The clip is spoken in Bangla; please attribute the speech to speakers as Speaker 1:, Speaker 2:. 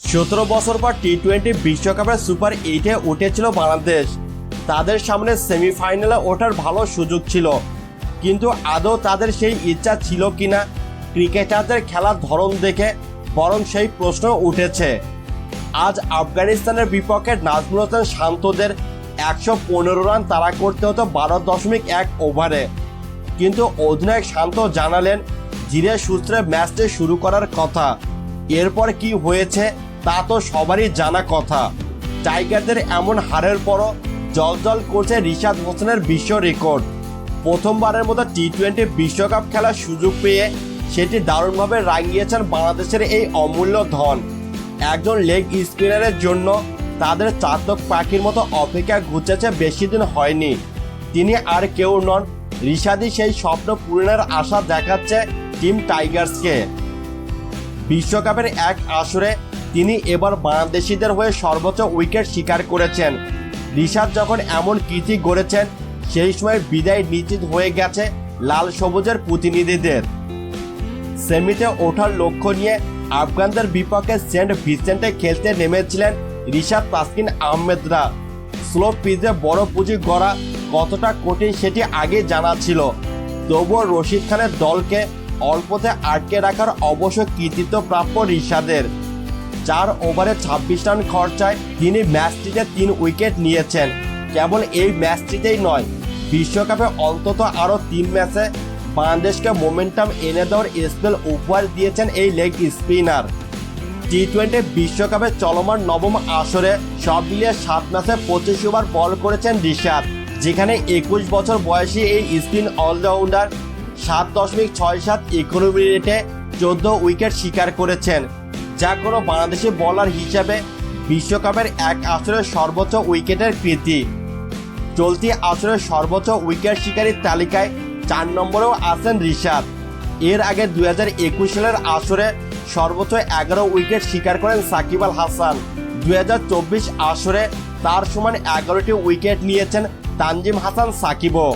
Speaker 1: 17 বছর পর টি-20 বিশ্বকাপের সুপার 8-এ উঠেছিল বাংলাদেশ। তাদের সামনে সেমিফাইনালে ওঠার ভালো সুযোগ ছিল, কিন্তু আদৌ তাদের সেই ইচ্ছা ছিল কিনা ক্রিকেটারদের খেলার ধরন দেখে বরং সেই প্রশ্ন উঠেছে। আজ আফগানিস্তানের বিপক্ষে নাজমুল হোসেন শান্তদের 115 রান তাড়া করতে হতো 12.1 ওভারে, কিন্তু অধিনায়ক শান্ত জানালেন ধীরে সুস্থে ম্যাচটি শুরু করার কথা। এরপর কি হয়েছে তা তো সবারই জানা কথা। টাইগারদের এমন হারের পরও জলজল করছে রিশাদ হোসেনের বিশ্ব রেকর্ড। প্রথমবারের মতো টি-20 বিশ্বকাপ খেলার সুযোগ পেয়ে সেটি দারুণভাবে রাঙিয়েছেন বাংলাদেশের এই অমূল্য ধন। একজন লেগ স্পিনারের জন্য তাদের চাতক পাখির মতো অপেক্ষা ঘুচেছে, বেশি দিন হয়নি। তিনি আর কেউ নন, রিশাদই সেই স্বপ্ন পূরণের আশা দেখাচ্ছে টিম টাইগার্সকে। বিশ্বকাপের এক আসরে তিনি এবার বাংলাদেশিদের হয়ে সর্বোচ্চ উইকেট শিকার করেছেন। রিশাদ যখন এমন কীর্তি গড়েছেন সেই সময় বিদায় নিশ্চিত হয়ে গেছে লাল সবুজের প্রতিনিধিদের। সেমিতে ওঠার লক্ষ্য নিয়ে আফগানদের বিপক্ষে সেন্ট ভিনসেন্টে খেলতে নেমেছিলেন রিশাদ তাসকিন আহমেদরা। স্লো পিচে বড় পুঁজি গড়া কতটা কঠিন সেটি আগে জানা ছিল, তবুও রশিদ খানের দলকে অল্পতে আটকে রাখার অবশ্য কৃতিত্ব প্রাপ্য রিশাদের। 4 ওভারে 26 রান খরচায় তিনি ম্যাচটিতে 3 উইকেট নিয়েছেন। কেবল এই ম্যাচটিতেই নয়, বিশ্বকাপে অন্তত আরও 3 ম্যাচে বাংলাদেশকে মোমেন্টাম এনে দেওয়ার স্পেল উপহার দিয়েছেন এই লেগ স্পিনার। টি-20 বিশ্বকাপে চলমান নবম আসরে সব মিলিয়ে 7 ম্যাচে 25 ওভার বল করেছেন রিশাদ, যেখানে 21 বছর বয়সী এই স্পিন অলরাউন্ডার 7.67 ইকোনমি রেটে 14 উইকেট শিকার করেছেন, যা কোনো বাংলাদেশি বোলার হিসেবে বিশ্বকাপের এক আসরের সর্বোচ্চ উইকেটের কৃতি। চলতি আসরের সর্বোচ্চ উইকেট শিকারীর তালিকায় 4 নম্বরেও আছেন রিশাদ। এর আগে 2021 সালের আসরে সর্বোচ্চ 11 উইকেট শিকার করেন সাকিব আল হাসান। 2024 আসরে তার সমান 11টি উইকেট নিয়েছেন তানজিম হাসান সাকিবও।